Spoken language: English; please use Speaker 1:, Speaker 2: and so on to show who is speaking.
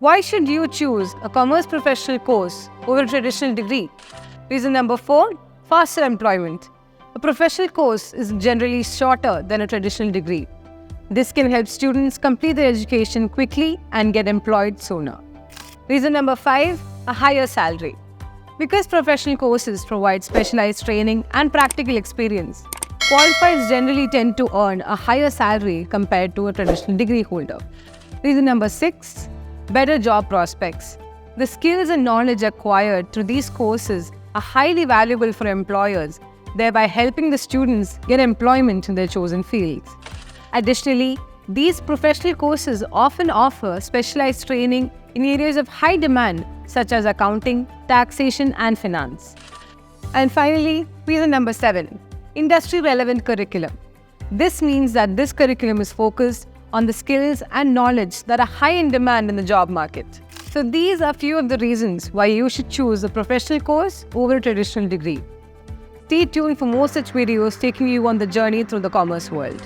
Speaker 1: Why should you choose a commerce professional course over a traditional degree? Reason number 4, faster employment. A professional course is generally shorter than a traditional degree. This can help students complete their education quickly and get employed sooner. Reason number 5, a higher salary. Because professional courses provide specialized training and practical experience, qualifieds generally tend to earn a higher salary compared to a traditional degree holder. Reason number 6, better job prospects. The skills and knowledge acquired through these courses are highly valuable for employers, thereby helping the students get employment in their chosen fields. Additionally, these professional courses often offer specialized training in areas of high demand such as accounting, taxation, and finance. And finally, reason number 7, industry-relevant curriculum. This means that this curriculum is focused on the skills and knowledge that are high in demand in the job market. So these are few of the reasons why you should choose a professional course over a traditional degree. Stay tuned for more such videos taking you on the journey through the commerce world.